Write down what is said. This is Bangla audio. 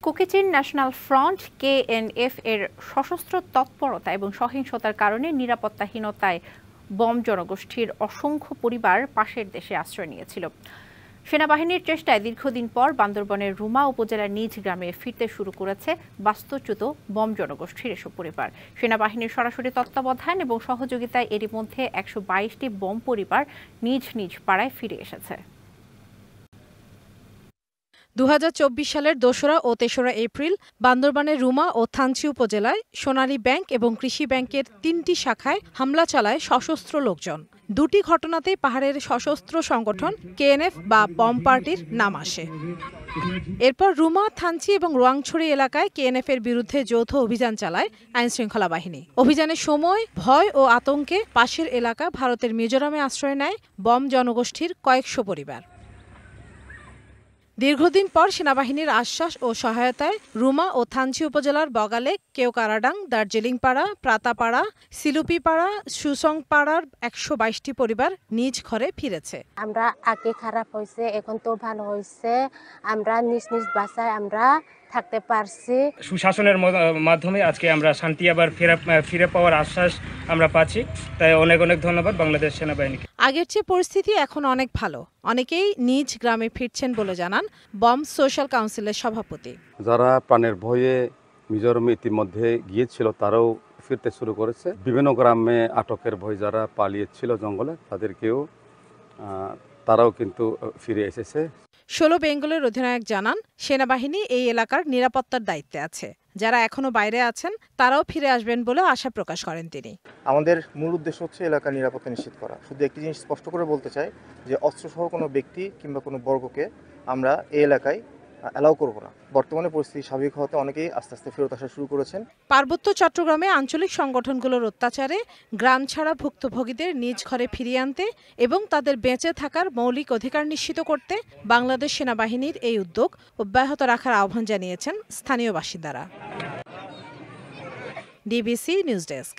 কুকিচিন ন্যাশনাল ফ্রন্ট কেএনএফ এর সশস্ত্র তৎপরতা এবং সহিংসতার কারণে নিরাপত্তাহীনতায় বম জনগোষ্ঠীর অসংখ্য পরিবার পাশের দেশে আশ্রয় নিয়েছিল। সেনাবাহিনীর চেষ্টায় দীর্ঘদিন পর বান্দরবনের রুমা উপজেলার নিজ গ্রামে ফিরতে শুরু করেছে বাস্তুচ্যুত বম জনগোষ্ঠীর এসব পরিবার। সেনাবাহিনীর সরাসরি তত্ত্বাবধান এবং সহযোগিতায় এরই মধ্যে ১২২টি বম পরিবার নিজ নিজ পাড়ায় ফিরে এসেছে। ২০২৪ সালের ২রা ও ৩রা এপ্রিল বান্দরবানের রুমা ও থানচি উপজেলায় সোনালী ব্যাংক এবং কৃষি ব্যাংকের ৩টি শাখায় হামলা চালায় সশস্ত্র লোকজন। দুটি ঘটনাতেই পাহাড়ের সশস্ত্র সংগঠন কেএনএফ বা বম পার্টির নাম আসে। এরপর রুমা, থানচি এবং রোয়াংছড়ি এলাকায় কেএনএফ এর বিরুদ্ধে যৌথ অভিযান চালায় আইনশৃঙ্খলা বাহিনী। অভিযানের সময় ভয় ও আতঙ্কে পাশের এলাকা ভারতের মিজোরামে আশ্রয় নেয় বম জনগোষ্ঠীর কয়েকশো পরিবার। দীর্ঘদিন পর সেনাবাহিনীর আশ্বাস ও সহায়তায় রুমা ও থানচি উপজেলার বগালে, কেওকারাডাং, দার্জিলিংপাড়া, প্রাতাপাড়া, সিলুপিপাড়া, সুসংপাড়ার ১২২টি পরিবার নিজ ঘরে ফিরেছে। আমরা আগে খারাপ হয়েছে, এখন তো ভালো হয়েছে। আমরা নিজ নিজ বাসায় আমরা থাকতে পারছি। সুশাসনের মাধ্যমে আজকে আমরা শান্তি আবার ফিরে পাওয়ার আশ্বাস আমরা পাচ্ছি। তাই অনেক অনেক ধন্যবাদ বাংলাদেশ সেনাবাহিনীকে। আগের চেয়ে পরিস্থিতি এখন অনেক ভালো। অনেকেই নিজ গ্রামে ফিরছেন বলে জানান বম সোশ্যাল কাউন্সিলের সভাপতি। যারা প্রাণের ভয়ে মিজোরামে ইতিমধ্যে গিয়েছিল তারাও ফিরতে শুরু করেছে। বিভিন্ন গ্রামে আটকের ভয় যারা পালিয়েছিল জঙ্গলে তারাও কিন্তু ফিরে এসেছে। ১৬ বেঙ্গলের অধিনায়ক জানান সেনাবাহিনী এই এলাকার নিরাপত্তার দায়িত্বে আছে। যারা এখনো বাইরে আছেন তারাও ফিরে আসবেন বলে আশা প্রকাশ করেন তিনি। আমাদের মূল উদ্দেশ্য হচ্ছে এলাকার নিরাপত্তা নিশ্চিত করা। শুধু একটি জিনিস স্পষ্ট করে বলতে চাই যে অস্ত্রসহ কোনো ব্যক্তি কিংবা কোনো বর্গকে আমরা এই এলাকায় অ্যালাউ করব না। বর্তমানে পরিস্থিতি স্বাভাবিক হতে অনেকেই আস্তে আস্তে ফেরত আসা শুরু করেছেন। পার্বত্য চট্টগ্রামে আঞ্চলিক সংগঠনগুলোর অত্যাচারে গ্রাম ছাড়া ভুক্তভোগীদের নিজ ঘরে ফিরিয়ে আনতে এবং তাদের বেঁচে থাকার মৌলিক অধিকার নিশ্চিত করতে বাংলাদেশ সেনাবাহিনীর এই উদ্যোগ অব্যাহত রাখার আহ্বান জানিয়েছেন স্থানীয় বাসিন্দারা। DBC news desk.